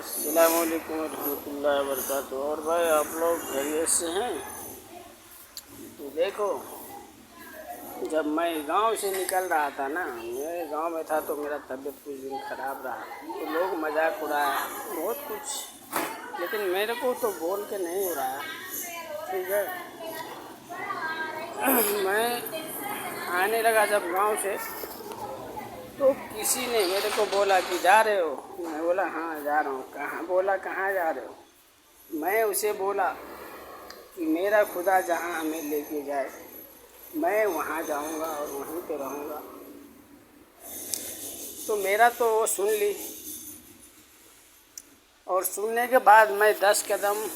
अस्सलामुअलैकुम रहमतुल्लाहि व बरकातुहू। और भाई आप लोग खैरियत से हैं? तो देखो, जब मैं गांव से निकल रहा था ना, मेरे गांव में था तो मेरा तबीयत कुछ दिन ख़राब रहा तो लोग मजाक उड़ाया बहुत कुछ, लेकिन मेरे को तो बोल के नहीं उड़ाया। ठीक है, मैं आने लगा जब गांव से तो किसी ने मेरे को बोला कि जा रहे हो? मैं बोला हाँ जा रहा हूँ। कहाँ? बोला कहाँ जा रहे हो? मैं उसे बोला कि मेरा खुदा जहाँ हमें लेके जाए मैं वहाँ जाऊँगा और वहीं पे रहूँगा। तो मेरा तो वो सुन ली, और सुनने के बाद मैं 10 कदम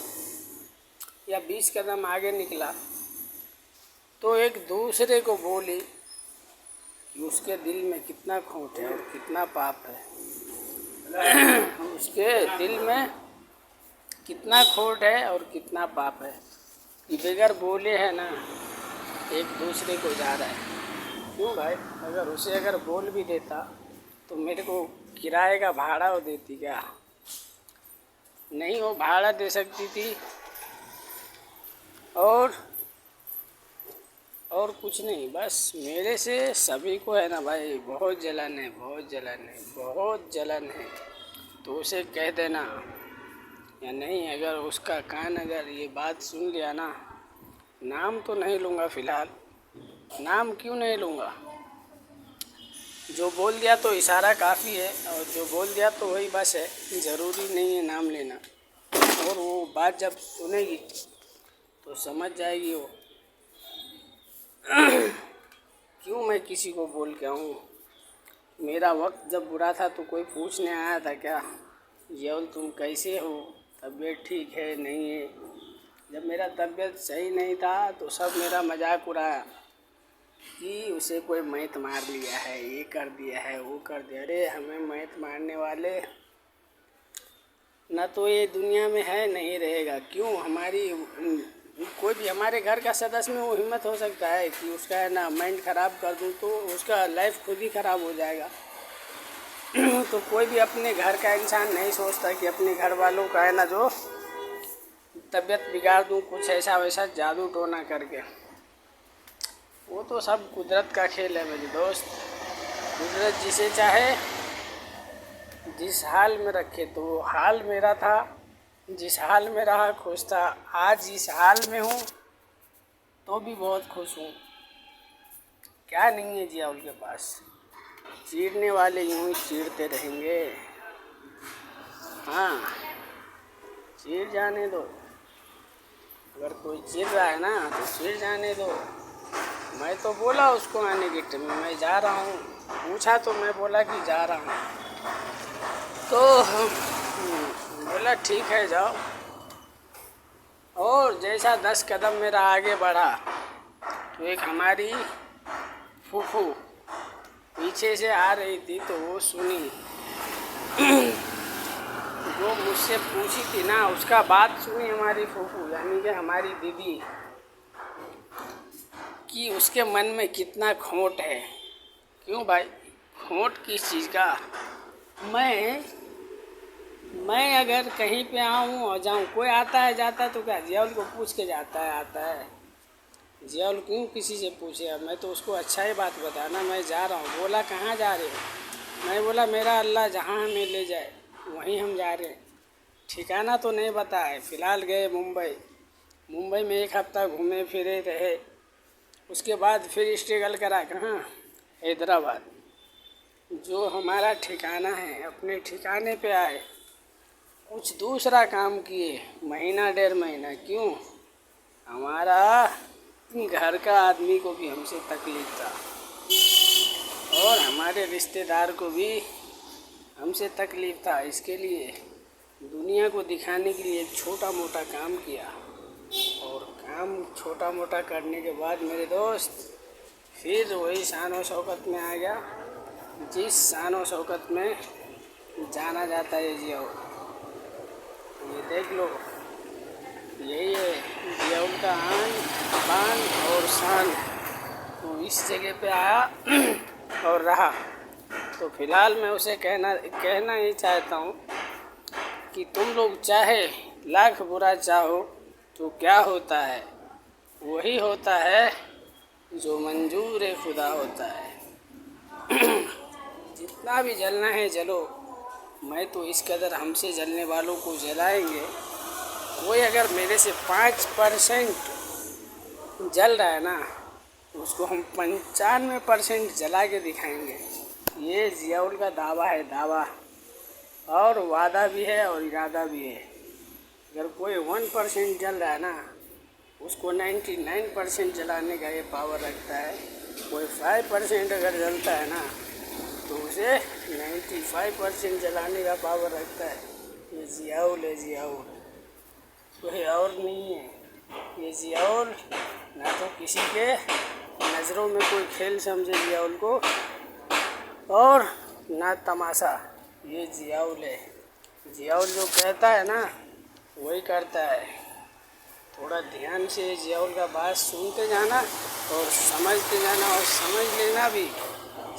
या 20 कदम आगे निकला तो एक दूसरे को बोली कि उसके दिल में कितना खोट है और कितना पाप है। उसके दिल में कितना खोट है और कितना पाप है कि बगैर बोले है ना एक दूसरे को जा रहा है। क्यों भाई? अगर बोल भी देता तो मेरे को किराए का भाड़ा वो देती क्या? नहीं, वो भाड़ा दे सकती थी और कुछ नहीं, बस मेरे से सभी को है ना भाई बहुत जलन है, बहुत जलन है, बहुत जलन है। तो उसे कह देना या नहीं, अगर उसका कान अगर ये बात सुन लिया ना, नाम तो नहीं लूँगा फ़िलहाल। नाम क्यों नहीं लूँगा? जो बोल दिया तो इशारा काफ़ी है, और जो बोल दिया तो वही बस है, ज़रूरी नहीं है नाम लेना। और वो बात जब सुनेगी तो समझ जाएगी वो क्यों मैं किसी को बोल के आऊँ। मेरा वक्त जब बुरा था तो कोई पूछने आया था क्या, यौल तुम कैसे हो, तबीयत ठीक है नहीं है? जब मेरा तबीयत सही नहीं था तो सब मेरा मजाक उड़ाया कि उसे कोई मैत मार लिया है, ये कर दिया है, वो कर दिया। अरे हमें मैत मारने वाले ना तो ये दुनिया में है, नहीं रहेगा। क्यों? हमारी कोई भी हमारे घर का सदस्य में वो हिम्मत हो सकता है कि उसका है ना माइंड ख़राब कर दूँ तो उसका लाइफ खुद ही ख़राब हो जाएगा। तो कोई भी अपने घर का इंसान नहीं सोचता कि अपने घर वालों का है ना जो तबीयत बिगाड़ दूँ कुछ ऐसा वैसा जादू टोना करके। वो तो सब कुदरत का खेल है मेरे दोस्त। कुदरत जिसे चाहे जिस हाल में रखे, तो वो हाल मेरा था, जिस हाल में रहा खुश था। आज इस हाल में हूँ तो भी बहुत खुश हूँ। क्या नहीं है जिया उनके पास? चीरने वाले यूँ ही चीरते रहेंगे। हाँ, चीर जाने दो। अगर कोई चीर रहा है ना तो चीर जाने दो। मैं तो बोला उसको आने के टाइम में मैं जा रहा हूँ, पूछा तो मैं बोला कि जा रहा हूँ, तो बोला ठीक है जाओ। और जैसा 10 कदम मेरा आगे बढ़ा तो एक हमारी फूफू पीछे से आ रही थी तो वो सुनी। जो मुझसे पूछी थी ना उसका बात सुनी हमारी फूफू, यानी कि हमारी दीदी, कि उसके मन में कितना खोट है। क्यों भाई? खोट किस चीज़ का? मैं अगर कहीं पे आऊँ और जाऊँ, कोई आता है जाता है तो क्या जियाउल को पूछ के जाता है आता है? जियाउल क्यों किसी से पूछे? मैं तो उसको अच्छा ही बात बताना मैं जा रहा हूँ। बोला कहाँ जा रहे हो? मैं बोला मेरा अल्लाह जहाँ हमें ले जाए वहीं हम जा रहे हैं। ठिकाना तो नहीं बताया। फ़िलहाल गए मुंबई में 1 हफ्ता घूमे फिरे रहे, उसके बाद फिर स्ट्रगल करा कहाँ? हैदराबाद। जो हमारा ठिकाना है अपने ठिकाने पे आए, कुछ दूसरा काम किए, महीना 1.5 महीना। क्यों? हमारा घर का आदमी को भी हमसे तकलीफ था और हमारे रिश्तेदार को भी हमसे तकलीफ था। इसके लिए दुनिया को दिखाने के लिए एक छोटा मोटा काम किया, और काम छोटा मोटा करने के बाद मेरे दोस्त फिर वही शान और शौकत में आ गया, जिस शान और शौकत में जाना जाता है। जियाउल ये देख लो, यही है जियाउल का आन बान और शान। तो इस जगह पे आया और रहा। तो फ़िलहाल मैं उसे कहना ही चाहता हूँ कि तुम लोग चाहे लाख बुरा चाहो तो क्या होता है, वही होता है जो मंजूर खुदा होता है। जितना भी जलना है जलो, मैं तो इस कदर हमसे जलने वालों को जलाएंगे। कोई अगर मेरे से 5% जल रहा है ना, उसको हम 95% जला के दिखाएंगे। ये ज़ियाउल का दावा है, दावा, और वादा भी है और इरादा भी है। अगर कोई 1% जल रहा है ना, उसको 99% जलाने का ये पावर रखता है। कोई 5% अगर जलता है ना, तो उसे 95% जलाने का पावर रखता है। ये ज़ियाउल है, ज़ियाउल, कोई और नहीं है। ये ज़ियाउल ना तो किसी के नज़रों में कोई खेल समझे ज़ियाउल को, और ना तमाशा। ये ज़ियाउल है। ज़ियाउल जो कहता है ना, वही करता है। थोड़ा ध्यान से ज़ियाउल का बात सुनते जाना और समझते जाना, और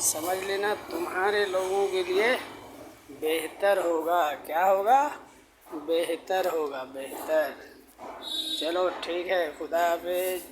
समझ लेना तुम्हारे लोगों के लिए बेहतर होगा। क्या होगा? बेहतर होगा, बेहतर। चलो ठीक है, खुदा हाफिज़।